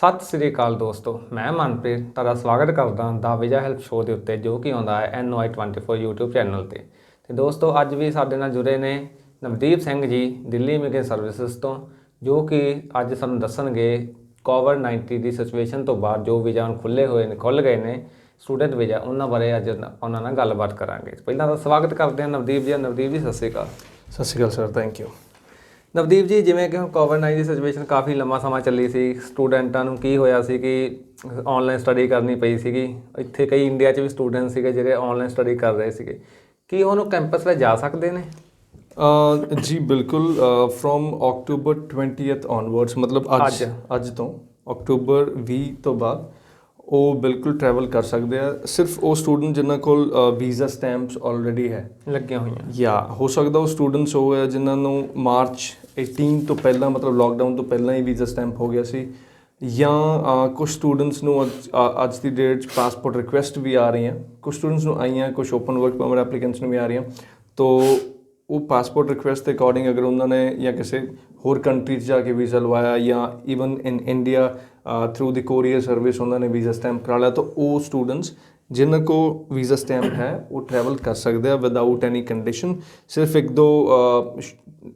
ਸਤਿ ਸ੍ਰੀ ਅਕਾਲ ਦੋਸਤੋ, ਮੈਂ ਮਨਪ੍ਰੀਤ ਤੁਹਾਡਾ ਸਵਾਗਤ ਕਰਦਾ ਦਾ ਵੀਜ਼ਾ ਹੈਲਪ ਸ਼ੋਅ ਦੇ ਉੱਤੇ ਜੋ ਕਿ ਆਉਂਦਾ ਹੈ NY24 YouTube ਚੈਨਲ ਤੇ ਦੋਸਤੋ ਅੱਜ ਵੀ ਸਾਡੇ ਨਾਲ ਜੁੜੇ ਨੇ ਨਵਦੀਪ ਸਿੰਘ ਜੀ ਦਿੱਲੀ ਇਮੀਗ੍ਰੇਸ਼ਨ ਸਰਵਿਸਿਜ਼ ਤੋਂ, ਜੋ ਕਿ ਅੱਜ ਸਾਨੂੰ ਦੱਸਣਗੇ ਕੋਵਿਡ-19 ਦੀ ਸਿਚੁਏਸ਼ਨ ਤੋਂ ਬਾਅਦ ਜੋ ਵੀਜ਼ਾ ਹੁਣ ਖੁੱਲ੍ਹ ਗਏ ਨੇ ਸਟੂਡੈਂਟ ਵੀਜ਼ਾ, ਉਹਨਾਂ ਬਾਰੇ ਅੱਜ ਉਹਨਾਂ ਨਾਲ ਗੱਲਬਾਤ ਕਰਾਂਗੇ। ਪਹਿਲਾਂ ਤਾਂ ਸਵਾਗਤ ਕਰਦੇ ਹਾਂ ਨਵਦੀਪ ਜੀ। ਨਵਦੀਪ ਜੀ ਸਤਿ ਸ੍ਰੀ ਅਕਾਲ। ਸਤਿ ਸ਼੍ਰੀ ਅਕਾਲ ਸਰ, ਥੈਂਕ ਯੂ। ਨਵਦੀਪ ਜੀ, ਜਿਵੇਂ ਕਿ ਹੁਣ ਕੋਵਿਡ-19 ਦੀ ਸਿਚੁਏਸ਼ਨ ਕਾਫੀ ਲੰਮਾ ਸਮਾਂ ਚੱਲੀ ਸੀ, ਸਟੂਡੈਂਟਾਂ ਨੂੰ ਕੀ ਹੋਇਆ ਸੀ ਕਿ ਔਨਲਾਈਨ ਸਟੱਡੀ ਕਰਨੀ ਪਈ ਸੀਗੀ। ਇੱਥੇ ਕਈ ਇੰਡੀਆ 'ਚ ਵੀ ਸਟੂਡੈਂਟ ਸੀਗੇ ਜਿਹੜੇ ਔਨਲਾਈਨ ਸਟੱਡੀ ਕਰ ਰਹੇ ਸੀਗੇ, ਕੀ ਉਹਨੂੰ ਕੈਂਪਸ ਵਿੱਚ ਜਾ ਸਕਦੇ ਨੇ? ਜੀ ਬਿਲਕੁਲ, ਫਰੋਮ ਅਕਤੂਬਰ 20th ਔਨਵਰਡਸ, ਮਤਲਬ ਅੱਜ ਤੋਂ ਅਕਤੂਬਰ 20 ਤੋਂ ਬਾਅਦ ਉਹ ਬਿਲਕੁਲ ਟਰੈਵਲ ਕਰ ਸਕਦੇ ਆ। ਸਿਰਫ ਉਹ ਸਟੂਡੈਂਟ ਜਿਨ੍ਹਾਂ ਕੋਲ ਵੀਜ਼ਾ ਸਟੈਂਪਸ ਆਲਰੇਡੀ ਹੈ ਲੱਗੀਆਂ ਹੋਈਆਂ, ਜਾਂ ਹੋ ਸਕਦਾ ਉਹ ਸਟੂਡੈਂਟਸ ਹੋ ਗਏ ਜਿਨ੍ਹਾਂ ਨੂੰ ਮਾਰਚ 18 ਤੋਂ ਪਹਿਲਾਂ, ਮਤਲਬ ਲੋਕਡਾਊਨ ਤੋਂ ਪਹਿਲਾਂ ਹੀ ਵੀਜ਼ਾ ਸਟੈਂਪ ਹੋ ਗਿਆ ਸੀ, ਜਾਂ ਕੁਝ ਸਟੂਡੈਂਟਸ ਨੂੰ ਅੱਜ ਦੀ ਡੇਟ 'ਚ ਪਾਸਪੋਰਟ ਰਿਕੁਐਸਟ ਵੀ ਆ ਰਹੀਆਂ, ਕੁਝ ਸਟੂਡੈਂਟਸ ਨੂੰ ਆਈਆਂ, ਕੁਝ ਓਪਨ ਵਰਕ ਪਰਮਿਟ ਐਪਲੀਕੈਂਟਸ ਨੂੰ ਵੀ ਆ ਰਹੀਆਂ। ਤੋ ਉਹ ਪਾਸਪੋਰਟ ਰਿਕੁਐਸਟ ਦੇ ਅਕੋਰਡਿੰਗ ਅਗਰ ਉਹਨਾਂ ਨੇ ਜਾਂ ਕਿਸੇ ਹੋਰ ਕੰਟਰੀ 'ਚ ਜਾ ਕੇ ਵੀਜ਼ਾ ਲਵਾਇਆ ਜਾਂ even in India through the courier service ਉਹਨਾਂ ਨੇ ਵੀਜ਼ਾ ਸਟੈਂਪ ਕਰਾ ਲਿਆ, ਤਾਂ ਉਹ ਸਟੂਡੈਂਟਸ ਜਿਨ੍ਹਾਂ ਕੋਲ ਵੀਜ਼ਾ ਸਟੈਂਪ ਹੈ ਉਹ ਟਰੈਵਲ ਕਰ ਸਕਦੇ ਆ ਵਿਦਆਊਟ ਐਨੀ ਕੰਡੀਸ਼ਨ। ਸਿਰਫ ਇੱਕ ਦੋ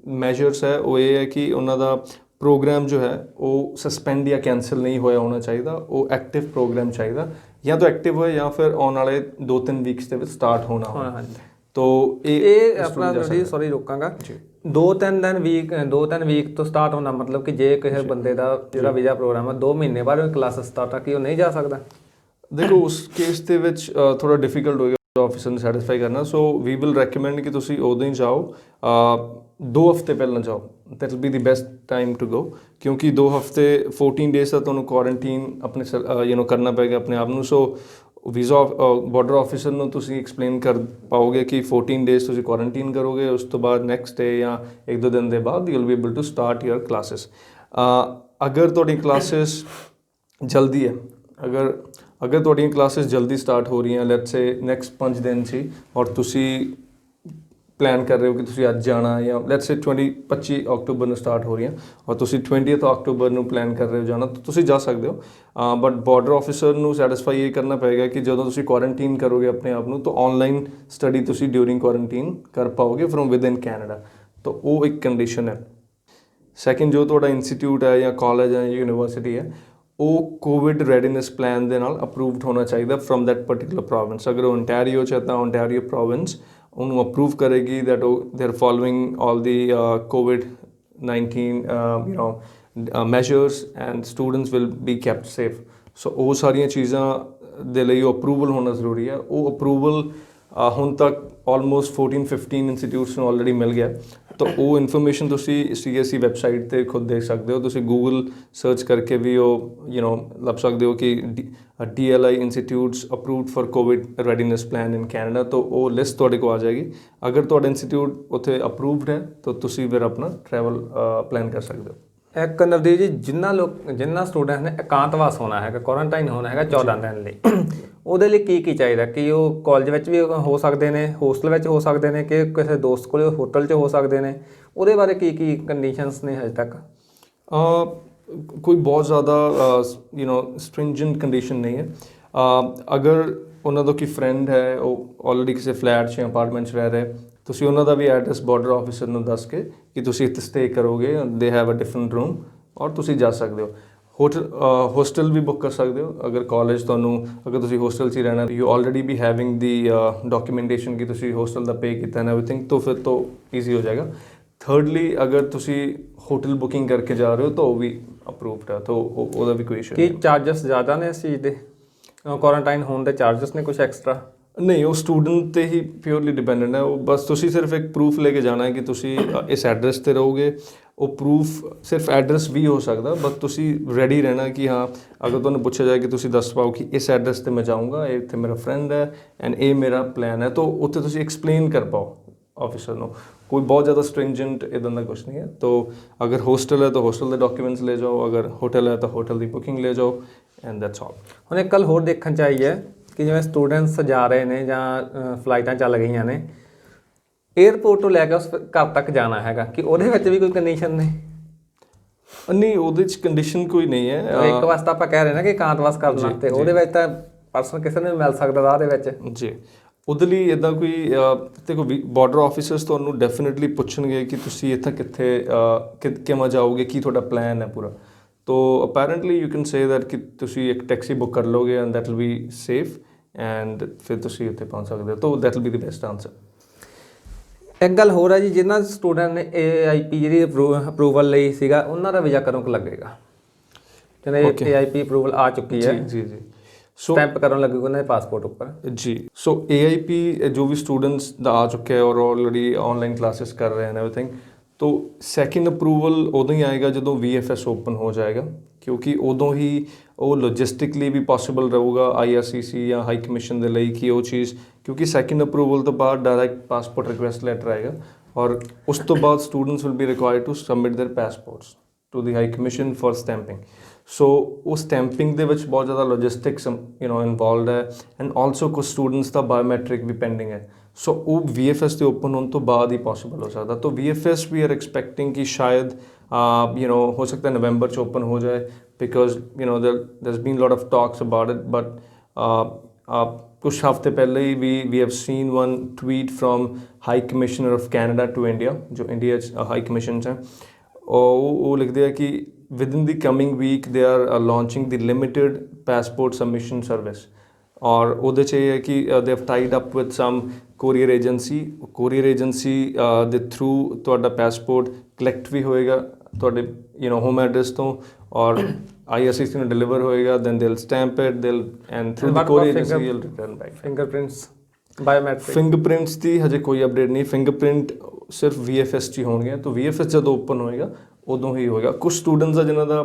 ਮੈਜਰਸ ਹੈ, ਉਹ ਇਹ ਹੈ ਕਿ ਉਹਨਾਂ ਦਾ ਪ੍ਰੋਗਰਾਮ ਜੋ ਹੈ ਉਹ ਸਸਪੈਂਡ ਜਾਂ ਕੈਂਸਲ ਨਹੀਂ ਹੋਇਆ ਹੋਣਾ ਚਾਹੀਦਾ, ਉਹ ਐਕਟਿਵ ਪ੍ਰੋਗਰਾਮ ਚਾਹੀਦਾ, ਜਾਂ ਤਾਂ ਐਕਟਿਵ ਹੋਏ ਜਾਂ ਫਿਰ ਆਉਣ ਵਾਲੇ 2-3 ਵੀਕਸ ਦੇ ਵਿੱਚ ਸਟਾਰਟ ਹੋਣਾ ਹੋਵੇ। ਤੋ ਇਹ ਆਪਣਾ ਸੌਰੀ ਰੋਕਾਂਗਾ, 2-3 ਵੀਕ ਤੋਂ ਸਟਾਰਟ ਹੋਣਾ, ਮਤਲਬ ਕਿ ਜੇ ਕਿਸੇ ਬੰਦੇ ਦਾ ਜਿਹੜਾ ਵੀਜ਼ਾ ਪ੍ਰੋਗਰਾਮ ਹੈ 2 ਮਹੀਨੇ ਬਾਅਦ ਕਲਾਸਿਸ ਸਟਾਰਟ ਆ, ਕਿ ਉਹ ਨਹੀਂ ਜਾ ਸਕਦਾ? ਦੇਖੋ ਉਸ ਕੇਸ ਦੇ ਵਿੱਚ ਥੋੜ੍ਹਾ ਡਿਫੀਕਲਟ ਹੋਏਗਾ ਆਫਿਸਰ ਨੂੰ ਸੈਟਿਸਫਾਈ ਕਰਨਾ, ਸੋ ਵੀ ਵਿਲ ਰੈਕਮੈਂਡ ਕਿ ਤੁਸੀਂ ਉਦੋਂ ਹੀ ਜਾਓ, 2 ਹਫ਼ਤੇ ਪਹਿਲਾਂ ਜਾਓ, that will be the best time to go, ਕਿਉਂਕਿ 2 ਹਫ਼ਤੇ 14 ਡੇਜ਼ ਦਾ ਤੁਹਾਨੂੰ ਕੁਆਰੰਟੀਨ ਆਪਣੇ ਕਰਨਾ ਪਏਗਾ ਆਪਣੇ ਆਪ ਨੂੰ। ਸੋ ਵੀਜ਼ਾ ਬਾਰਡਰ ਆਫਿਸਰ ਨੂੰ ਤੁਸੀਂ ਐਕਸਪਲੇਨ ਕਰ ਪਾਓਗੇ ਕਿ 14 ਡੇਜ਼ ਤੁਸੀਂ ਕੁਆਰੰਟੀਨ ਕਰੋਗੇ, ਉਸ ਤੋਂ ਬਾਅਦ ਨੈਕਸਟ ਡੇ ਜਾਂ 1-2 ਦਿਨ ਦੇ ਬਾਅਦ you will be able to start your classes. ਅਗਰ ਤੁਹਾਡੀ ਕਲਾਸਿਸ ਜਲਦੀ ਹੈ, ਅਗਰ ਤੁਹਾਡੀਆਂ ਕਲਾਸਿਸ ਜਲਦੀ ਸਟਾਰਟ ਹੋ ਰਹੀਆਂ, ਲੈਟਸ ਸੇ ਨੈਕਸਟ 5 ਦਿਨ ਸੀ, ਔਰ ਤੁਸੀਂ ਪਲਾਨ ਕਰ ਰਹੇ ਹੋ ਕਿ ਤੁਸੀਂ ਅੱਜ ਜਾਣਾ, ਜਾਂ ਲੈਟਸ ਸੇ 25 ਅਕਤੂਬਰ ਨੂੰ ਸਟਾਰਟ ਹੋ ਰਹੀਆਂ ਔਰ ਤੁਸੀਂ 20th ਅਕਤੂਬਰ ਨੂੰ ਪਲਾਨ ਕਰ ਰਹੇ ਹੋ ਜਾਣਾ, ਤਾਂ ਤੁਸੀਂ ਜਾ ਸਕਦੇ ਹੋ। ਬਟ ਬਾਰਡਰ ਆਫਿਸਰ ਨੂੰ ਸੈਟਿਸਫਾਈ ਇਹ ਕਰਨਾ ਪਏਗਾ ਕਿ ਜਦੋਂ ਤੁਸੀਂ ਕੁਆਰੰਟੀਨ ਕਰੋਗੇ ਆਪਣੇ ਆਪ ਨੂੰ, ਤਾਂ ਔਨਲਾਈਨ ਸਟੱਡੀ ਤੁਸੀਂ ਡਿਊਰਿੰਗ ਕੁਆਰੰਟੀਨ ਕਰ ਪਾਓਗੇ ਫਰੋਮ ਵਿਦਇਨ ਕੈਨੇਡਾ, ਤਾਂ ਉਹ ਇੱਕ ਕੰਡੀਸ਼ਨ ਹੈ। ਸੈਕਿੰਡ, ਜੋ ਤੁਹਾਡਾ ਇੰਸਟੀਟਿਊਟ ਹੈ ਜਾਂ ਕਾਲਜ ਹੈ ਜਾਂ ਯੂਨੀਵਰਸਿਟੀ ਹੈ, ਉਹ ਕੋਵਿਡ ਰੈਡੀਨੈਸ ਪਲਾਨ ਦੇ ਨਾਲ ਅਪਰੂਵਡ ਹੋਣਾ ਚਾਹੀਦਾ ਫਰੋਮ ਦੈਟ ਪਰਟੀਕੂਲਰ ਪ੍ਰੋਵਿੰਸ। ਅਗਰ ਉਹ ਓਨਟਾਰੀਓ 'ਚ ਹੈ ਤਾਂ ਓਨਟਾਰੀਓ ਪ੍ਰੋਵਿੰਸ ਉਹਨੂੰ ਅਪਰੂਵ ਕਰੇਗੀ that they are following all the COVID-19 measures and students will be kept safe. So ਉਹ ਸਾਰੀਆਂ ਚੀਜ਼ਾਂ ਦੇ ਲਈ ਉਹ ਅਪਰੂਵਲ ਹੋਣਾ ਜ਼ਰੂਰੀ ਹੈ। ਉਹ ਅਪਰੂਵਲ ਹੁਣ ਤੱਕ ਆਲਮੋਸਟ 14-15 ਇੰਸਟੀਟਿਊਟਸ ਨੂੰ ਆਲਰੇਡੀ ਮਿਲ ਗਿਆ, ਤਾਂ ਉਹ ਇਨਫੋਰਮੇਸ਼ਨ ਤੁਸੀਂ CSE ਵੈਬਸਾਈਟ 'ਤੇ ਖੁਦ ਦੇਖ ਸਕਦੇ ਹੋ। ਤੁਸੀਂ ਗੂਗਲ ਸਰਚ ਕਰਕੇ ਵੀ ਉਹ ਲੱਭ ਸਕਦੇ ਹੋ ਕਿ DLI institutes approved for Covid readiness plan in Canada, ਤਾਂ ਉਹ ਲਿਸਟ ਤੁਹਾਡੇ ਕੋਲ ਆ ਜਾਏਗੀ। ਅਗਰ ਤੁਹਾਡਾ ਇੰਸਟੀਟਿਊਟ ਉੱਥੇ ਅਪਰੂਵਡ ਹੈ ਤਾਂ ਤੁਸੀਂ ਫਿਰ ਆਪਣਾ ਟਰੈਵਲ ਪਲਾਨ ਕਰ ਸਕਦੇ ਹੋ। ਇੱਕ ਨਵਦੀਪ ਜੀ, ਜਿਨ੍ਹਾਂ ਸਟੂਡੈਂਟ ਨੇ ਇਕਾਂਤਵਾਸ ਹੋਣਾ ਹੈਗਾ, ਕੁਆਰੰਟਾਈਨ ਹੋਣਾ ਹੈਗਾ 14 ਦਿਨ ਲਈ, ਉਹਦੇ ਲਈ ਕੀ ਚਾਹੀਦਾ? ਕਿ ਉਹ ਕਾਲਜ ਵਿੱਚ ਵੀ ਹੋ ਸਕਦੇ ਨੇ, ਹੋਸਟਲ ਵਿੱਚ ਹੋ ਸਕਦੇ ਨੇ, ਕਿ ਕਿਸੇ ਦੋਸਤ ਕੋਲ ਹੋਟਲ 'ਚ ਹੋ ਸਕਦੇ ਨੇ? ਉਹਦੇ ਬਾਰੇ ਕੀ ਕੰਡੀਸ਼ਨਸ ਨੇ ਹਜੇ ਤੱਕ? ਕੋਈ ਬਹੁਤ ਜ਼ਿਆਦਾ ਸਟ੍ਰਿੰਜੈਂਟ ਕੰਡੀਸ਼ਨ ਨਹੀਂ ਹੈ। ਅਗਰ ਉਹਨਾਂ ਦਾ ਕੋਈ ਫਰੈਂਡ ਹੈ, ਉਹ ਆਲਰੇਡੀ ਕਿਸੇ ਫਲੈਟ 'ਚ ਜਾਂ ਅਪਾਰਟਮੈਂਟ 'ਚ ਰਹਿ ਰਿਹਾ, ਤੁਸੀਂ ਉਹਨਾਂ ਦਾ ਵੀ ਐਡਰੈਸ ਬਾਰਡਰ ਆਫਿਸਰ ਨੂੰ ਦੱਸ ਕੇ ਕਿ ਤੁਸੀਂ ਇੱਥੇ ਸਟੇ ਕਰੋਗੇ, they have a different room, ਔਰ ਤੁਸੀਂ ਜਾ ਸਕਦੇ ਹੋ। ਹੋਸਟਲ ਵੀ ਬੁੱਕ ਕਰ ਸਕਦੇ ਹੋ। ਅਗਰ ਤੁਸੀਂ ਹੋਸਟਲ 'ਚ ਹੀ ਰਹਿਣਾ, you already B having the documentation ਕਿ ਤੁਸੀਂ ਹੋਸਟਲ ਦਾ ਪੇ ਕੀਤਾ ਐਂਡ ਐਵਰੀਥਿੰਗ, ਤਾਂ ਫਿਰ ਤੋਂ ਈਜ਼ੀ ਹੋ ਜਾਏਗਾ। ਥਰਡਲੀ, ਅਗਰ ਤੁਸੀਂ ਹੋਟਲ ਬੁਕਿੰਗ ਕਰਕੇ ਜਾ ਰਹੇ ਹੋ ਤਾਂ ਉਹ ਵੀ ਅਪਰੂਵਡ ਹੈ, ਤਾਂ ਉਹਦਾ ਵੀ ਕੋਈ ਇਸ਼ੂ ਨਹੀਂ। ਕੀ ਚਾਰਜਸ ਜ਼ਿਆਦਾ ਨੇ ਇਸ ਚੀਜ਼ ਦੇ? ਕੁਆਰੰਟਾਈਨ ਹੋਣ ਦੇ ਚਾਰਜਸ ਨੇ ਕੁਛ ਐਕਸਟਰਾ? ਨਹੀਂ, ਉਹ ਸਟੂਡੈਂਟ 'ਤੇ ਹੀ ਪਿਓਰਲੀ ਡਿਪੈਂਡੈਂਟ ਹੈ। ਉਹ ਬਸ ਤੁਸੀਂ ਸਿਰਫ ਇੱਕ ਪ੍ਰੂਫ ਲੈ ਕੇ ਜਾਣਾ ਹੈ ਕਿ ਤੁਸੀਂ ਇਸ ਐਡਰੈਸ 'ਤੇ ਰਹੋਗੇ। ਉਹ ਪ੍ਰੂਫ ਸਿਰਫ ਐਡਰੈਸ ਵੀ ਹੋ ਸਕਦਾ, ਬਸ ਤੁਸੀਂ ਰੈਡੀ ਰਹਿਣਾ ਕਿ ਹਾਂ, ਅਗਰ ਤੁਹਾਨੂੰ ਪੁੱਛਿਆ ਜਾਏ ਕਿ ਤੁਸੀਂ ਦੱਸ ਪਾਓ ਕਿ ਇਸ ਐਡਰੈਸ 'ਤੇ ਮੈਂ ਜਾਊਂਗਾ, ਇਹ ਇੱਥੇ ਮੇਰਾ ਫਰੈਂਡ ਹੈ ਐਂਡ ਇਹ ਮੇਰਾ ਪਲਾਨ ਹੈ, ਤਾਂ ਉੱਥੇ ਤੁਸੀਂ ਐਕਸਪਲੇਨ ਕਰ ਪਾਓ ਆਫਿਸਰ ਨੂੰ। ਕੋਈ ਬਹੁਤ ਜ਼ਿਆਦਾ ਸਟ੍ਰਿੰਜੈਂਟ ਇੱਦਾਂ ਦਾ ਕੁਛ ਨਹੀਂ ਹੈ। ਤਾਂ ਅਗਰ ਹੋਸਟਲ ਹੈ ਤਾਂ ਹੋਸਟਲ ਦੇ ਡਾਕੂਮੈਂਟਸ ਲੈ ਜਾਓ, ਅਗਰ ਹੋਟਲ ਹੈ ਤਾਂ ਹੋਟਲ ਦੀ ਬੁਕਿੰਗ ਲੈ ਜਾਓ, ਐਂਡ ਦੈਟਸ ਆਲ। ਹੁਣ ਇੱਕ ਗੱਲ ਹੋਰ ਦੇਖਣ 'ਚ ਆਈ ਹੈ ਕਿ ਜਿਵੇਂ ਸਟੂਡੈਂਟਸ ਜਾ ਰਹੇ ਨੇ ਜਾਂ ਫਲਾਈਟਾਂ ਚੱਲ ਗਈਆਂ ਨੇ, ਏਅਰਪੋਰਟ ਤੋਂ ਲੈ ਕੇ ਉਸ ਘਰ ਤੱਕ ਜਾਣਾ ਹੈਗਾ, ਕਿ ਉਹਦੇ ਵਿੱਚ ਵੀ ਕੋਈ ਕੰਡੀਸ਼ਨ ਨੇ? ਨਹੀਂ ਉਹਦੇ 'ਚ ਕੰਡੀਸ਼ਨ ਕੋਈ ਨਹੀਂ ਹੈ। ਇੱਕ ਵਾਸਤਾ ਆਪਾਂ ਕਹਿ ਰਹੇ ਨਾ ਕਿ ਇਕਾਂਤਵਾਸ ਕਰਨਾ, ਤੇ ਉਹਦੇ ਵਿੱਚ ਤਾਂ ਪਰਸਨ ਕਿਸੇ ਨੂੰ ਵੀ ਮਿਲ ਸਕਦਾ ਰਾਹ ਦੇ ਵਿੱਚ ਜੀ। ਉਹਦੇ ਲਈ ਇੱਦਾਂ ਕੋਈ ਦੇਖੋ ਬਾਰਡਰ ਆਫਿਸਰਸ ਤੁਹਾਨੂੰ ਡੈਫੀਨਿਟਲੀ ਪੁੱਛਣਗੇ ਕਿ ਤੁਸੀਂ ਇੱਥੇ ਕਿਵੇਂ ਜਾਓਗੇ, ਕੀ ਤੁਹਾਡਾ ਪਲਾਨ ਹੈ ਪੂਰਾ। ਤੋ ਅਪੈਰੈਂਟਲੀ ਯੂ ਕੈਨ ਸੇ ਦੈਟ ਕਿ ਤੁਸੀਂ ਇੱਕ ਟੈਕਸੀ ਬੁੱਕ ਕਰ ਲਓਗੇ and that will be safe and ਫਿਰ ਤੁਸੀਂ ਉੱਥੇ ਪਹੁੰਚ ਸਕਦੇ ਹੋ। ਤੋ that will be the best answer. ਇੱਕ ਗੱਲ ਹੋਰ ਹੈ ਜੀ, ਜਿਨ੍ਹਾਂ ਸਟੂਡੈਂਟ ਨੇ AIP ਜਿਹੜੀ ਅਪਰੂਵਲ ਲਈ ਸੀਗਾ ਉਹਨਾਂ ਦਾ ਵੀਜ਼ਾ ਕਦੋਂ ਕੁ ਲੱਗੇਗਾ? ਜਿਹਨੇ AIP ਅਪਰੂਵਲ ਆ ਚੁੱਕੀ ਹੈ ਜੀ ਜੀ ਸਟੈਂਪ ਕਰਨ ਲੱਗੇਗਾ ਉਹਨਾਂ ਦੇ ਪਾਸਪੋਰਟ ਉੱਪਰ ਜੀ। ਸੋ AIP ਜੋ ਵੀ ਸਟੂਡੈਂਟਸ ਦਾ ਆ ਚੁੱਕਿਆ ਹੈ ਔਰ ਆਲਰੇਡੀ ਆਨਲਾਈਨ ਕਲਾਸਿਸ ਕਰ ਰਹੇ ਹਨ ਐਵਰੀਥਿੰਗ, ਤੋ ਸੈਕਿੰਡ ਅਪਰੂਵਲ ਉਦੋਂ ਹੀ ਆਏਗਾ ਜਦੋਂ VFS ਓਪਨ ਹੋ ਜਾਏਗਾ, ਕਿਉਂਕਿ ਉਦੋਂ ਹੀ ਉਹ ਲੌਜਿਸਟਿਕਲੀ ਵੀ ਪੋਸੀਬਲ ਰਹੂਗਾ IRCC ਜਾਂ ਹਾਈ ਕਮਿਸ਼ਨ ਦੇ ਲਈ ਕਿ ਉਹ ਚੀਜ਼, ਕਿਉਂਕਿ ਸੈਕਿੰਡ ਅਪਰੂਵਲ ਤੋਂ ਬਾਅਦ ਡਾਇਰੈਕਟ ਪਾਸਪੋਰਟ ਰਿਕੁਐਸਟ ਲੈਟਰ ਆਏਗਾ ਔਰ ਉਸ ਤੋਂ ਬਾਅਦ students will be required to submit their passports to the high commission for stamping. So ਉਹ ਸਟੈਂਪਿੰਗ ਦੇ ਵਿੱਚ ਬਹੁਤ ਜ਼ਿਆਦਾ ਲੌਜਿਸਟਿਕਸ ਇਨਵੋਲਵਡ ਹੈ ਐਂਡ ਆਲਸੋ ਕੁਝ ਸਟੂਡੈਂਟਸ ਦਾ ਬਾਇਓਮੈਟ੍ਰਿਕ ਵੀ ਪੈਂਡਿੰਗ ਹੈ। ਸੋ ਉਹ VFS ਦੇ ਓਪਨ ਹੋਣ ਤੋਂ ਬਾਅਦ ਹੀ ਪੋਸੀਬਲ ਹੋ ਸਕਦਾ। ਤਾਂ VFS ਵੀ ਆਰ ਐਕਸਪੈਕਟਿੰਗ ਕਿ ਸ਼ਾਇਦ ਹੋ ਸਕਦਾ ਨਵੰਬਰ 'ਚ ਓਪਨ ਹੋ ਜਾਏ, because there's been lot of talks about it, but ਕੁਛ ਹਫ਼ਤੇ ਪਹਿਲੇ ਹੀ we have seen one tweet from High Commissioner of Canada to India, ਜੋ ਇੰਡੀਆ 'ਚ ਹਾਈ ਕਮਿਸ਼ਨ 'ਚ ਹੈ। ਉਹ ਲਿਖਦੇ ਆ ਕਿ within the coming week they are launching the limited passport submission service, ਔਰ ਉਹਦੇ 'ਚ ਇਹ ਹੈ ਕਿ they have tied up with some courier agency ਦੇ ਥਰੂ ਤੁਹਾਡਾ ਪਾਸਪੋਰਟ ਕਲੈਕਟ ਵੀ ਹੋਏਗਾ ਤੁਹਾਡੇ ਹੋਮ ਐਡਰੈਸ ਤੋਂ ਔਰ IRCC ਨੂੰ ਡਿਲੀਵਰ ਹੋਏਗਾ, then they'll stamp it, and through the courier agency you'll return back. Fingerprints ਦੀ ਹਜੇ ਕੋਈ ਅਪਡੇਟ ਨਹੀਂ। ਫਿੰਗਰਪ੍ਰਿੰਟ ਸਿਰਫ VFS 'ਚ ਹੀ ਹੋਣਗੇ, ਤਾਂ VFS ਜਦੋਂ ਓਪਨ ਹੋਏਗਾ ਉਦੋਂ ਹੀ ਹੋਏਗਾ। ਕੁਝ ਸਟੂਡੈਂਟਸ ਆ ਜਿਨ੍ਹਾਂ ਦਾ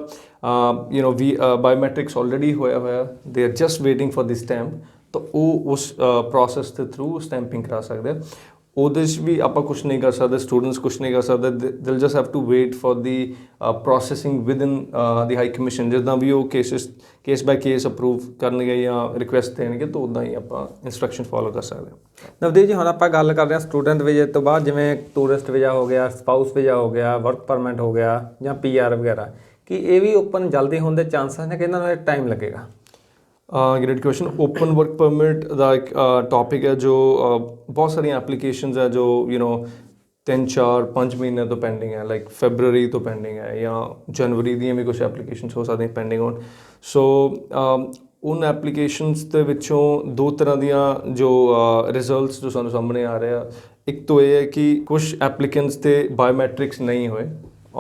ਬਾਇਓਮੈਟ੍ਰਿਕਸ ਆਲਰੇਡੀ ਹੋਇਆ they are just waiting for the stamp, ਤਾਂ ਉਹ ਉਸ ਪ੍ਰੋਸੈਸ ਦੇ ਥਰੂ ਸਟੈਂਪਿੰਗ ਕਰਾ ਸਕਦੇ ਆ। ਉਹਦੇ 'ਚ ਵੀ ਆਪਾਂ ਕੁਛ ਨਹੀਂ ਕਰ ਸਕਦੇ, ਸਟੂਡੈਂਟਸ ਕੁਛ ਨਹੀਂ ਕਰ ਸਕਦੇ, they'll just have to wait for the processing within the high commission. ਜਿੱਦਾਂ ਵੀ ਉਹ ਕੇਸ ਬਾਈ ਕੇਸ ਅਪਰੂਵ ਕਰਨਗੇ ਜਾਂ ਰਿਕੁਐਸਟ ਦੇਣਗੇ, ਤਾਂ ਉੱਦਾਂ ਹੀ ਆਪਾਂ ਇੰਸਟਰਕਸ਼ਨ ਫੋਲੋ ਕਰ ਸਕਦੇ ਹਾਂ। ਨਵਦੀਪ ਜੀ, ਹੁਣ ਆਪਾਂ ਗੱਲ ਕਰਦੇ ਹਾਂ ਸਟੂਡੈਂਟ ਵੀਜ਼ੇ ਤੋਂ ਬਾਅਦ, ਜਿਵੇਂ ਟੂਰਿਸਟ ਵੀਜ਼ਾ ਹੋ ਗਿਆ, ਸਪਾਊਸ ਵੀਜ਼ਾ ਹੋ ਗਿਆ, ਵਰਕ ਪਰਮਿਟ ਹੋ ਗਿਆ ਜਾਂ PR ਵਗੈਰਾ, ਕਿ ਇਹ ਵੀ ਓਪਨ ਜਲਦੀ ਹੋਣ ਦੇ ਚਾਂਸਸ ਨੇ ਕਿ ਇਹਨਾਂ ਨੂੰ ਟਾਈਮ ਲੱਗੇਗਾ? Great question. Open work permit ਦਾ ਇੱਕ ਟੌਪਿਕ ਹੈ ਜੋ ਬਹੁਤ ਸਾਰੀਆਂ ਐਪਲੀਕੇਸ਼ਨਸ ਹੈ ਜੋ 3, 4, 5 ਮਹੀਨੇ ਤੋਂ ਪੈਂਡਿੰਗ ਹੈ, ਲਾਈਕ ਫੈਬਰਰੀ ਤੋਂ ਪੈਂਡਿੰਗ ਹੈ ਜਾਂ ਜਨਵਰੀ ਦੀਆਂ ਵੀ ਕੁਛ ਐਪਲੀਕੇਸ਼ਨਸ ਹੋ ਸਕਦੀਆਂ ਪੈਂਡਿੰਗ ਹੋਣ। ਸੋ ਉਨ ਐਪਲੀਕੇਸ਼ਨਸ ਦੇ ਵਿੱਚੋਂ ਦੋ ਤਰ੍ਹਾਂ ਦੀਆਂ ਜੋ ਰਿਜ਼ਲਟਸ ਜੋ ਸਾਨੂੰ ਸਾਹਮਣੇ ਆ ਰਹੇ ਆ, ਇੱਕ ਤਾਂ ਇਹ ਹੈ ਕਿ ਕੁਛ ਐਪਲੀਕੈਂਟਸ ਦੇ ਬਾਇਓਮੈਟ੍ਰਿਕਸ ਨਹੀਂ ਹੋਏ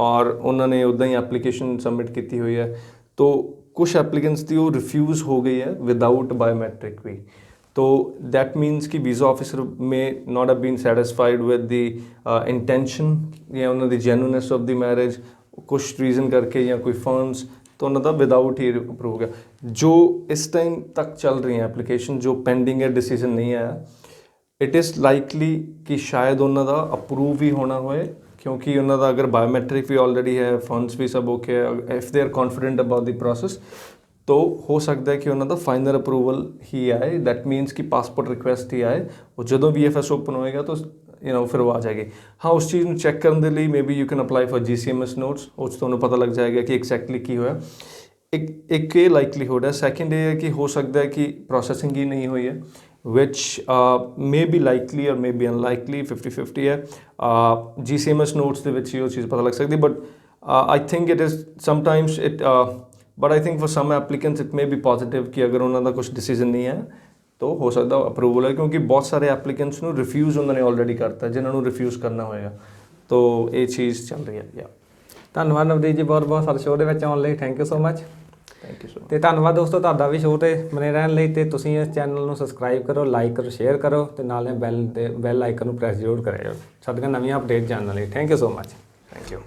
ਔਰ ਉਹਨਾਂ ਨੇ ਉੱਦਾਂ ਹੀ ਐਪਲੀਕੇਸ਼ਨ ਸਬਮਿਟ ਕੀਤੀ ਹੋਈ ਹੈ, ਤੋ ਕੁਛ ਐਪਲੀਕੈਂਟਸ ਦੀ ਉਹ ਰਿਫਿਊਜ਼ ਹੋ ਗਈ ਹੈ ਵਿਦਾਊਟ ਬਾਇਓਮੈट्रिक भी। तो दैट मीन्स कि visa officer may not have been satisfied with the intention या उन्होंने जेन्युइननेस ऑफ द मैरिज, कुछ रीज़न करके या कोई फंड्स, तो उन्होंने विदाउट ही अप्रूव हो गया। जो इस टाइम तक चल रही हैं एप्लीकेशन जो पेंडिंग है, डिसीजन नहीं आया, इट इज़ लाइकली कि शायद उन्होंने अप्रूव ही होना होए, क्योंकि उन्होंने अगर बायोमैट्रिक भी ऑलरेडी है, फंड्स भी सब ओके है, if they are confident about the process, तो हो सकता है कि उन्होंने फाइनल अप्रूवल ही आए। दैट मीन्स कि पासपोर्ट रिक्वेस्ट ही आए, और जो VFS ओपन होएगा तो फिर वो आ जाएगी। हाँ, उस चीज़ में चैक करने के लिए may be you can apply for GCMS notes, उस तो पता लग जाएगा कि एक्जैक्टली की होया। एक ये लाइकलीहुड है। सैकेंड ये है कि हो सकता है कि प्रोसेसिंग ही नहीं हुई है, which may be likely or may be unlikely, 50-50 है। GCMS notes ਦੇ ਵਿੱਚ ਹੀ ਉਹ ਚੀਜ਼ ਪਤਾ ਲੱਗ ਸਕਦੀ, but I think it is sometimes but I think for some applicants it may be positive ਕਿ ਅਗਰ ਉਹਨਾਂ ਦਾ ਕੁਝ ਡਿਸੀਜਨ ਨਹੀਂ ਹੈ ਤਾਂ ਹੋ ਸਕਦਾ ਅਪਰੂਵਲ ਹੈ, ਕਿਉਂਕਿ ਬਹੁਤ ਸਾਰੇ ਐਪਲੀਕੈਂਟਸ ਨੂੰ ਰਿਫਿਊਜ਼ ਉਹਨਾਂ ਨੇ ਆਲਰੇਡੀ ਕਰਤਾ ਜਿਨ੍ਹਾਂ ਨੂੰ ਰਿਫਿਊਜ਼ ਕਰਨਾ ਹੋਏਗਾ, ਤਾਂ ਇਹ ਚੀਜ਼ ਚੱਲ ਰਹੀ ਹੈ। ਧੰਨਵਾਦ ਨਵਦੀਪ ਜੀ, ਬਹੁਤ ਬਹੁਤ ਸਾਡੇ ਸ਼ੋਅ ਦੇ ਵਿੱਚ ਆਉਣ ਲਈ, thank you so much. Thank you so much. ਤੇ ਧੰਨਵਾਦ ਦੋਸਤੋ ਤੁਹਾਡਾ ਵੀ ਸ਼ੋਅ ਤੇ ਬਣੇ ਰਹਿਣ ਲਈ, ਤੇ ਤੁਸੀਂ ਇਸ ਚੈਨਲ ਨੂੰ ਸਬਸਕ੍ਰਾਈਬ ਕਰੋ, ਲਾਈਕ ਕਰੋ, ਸ਼ੇਅਰ ਕਰੋ, ਤੇ ਨਾਲੇ ਬੈਲ ਆਈਕਨ ਨੂੰ ਪ੍ਰੈਸ ਜ਼ਰੂਰ ਕਰਿਓ ਸਾਡੀਆਂ ਨਵੀਆਂ ਅਪਡੇਟ ਜਾਣਨ ਲਈ। Thank you so much. Thank you.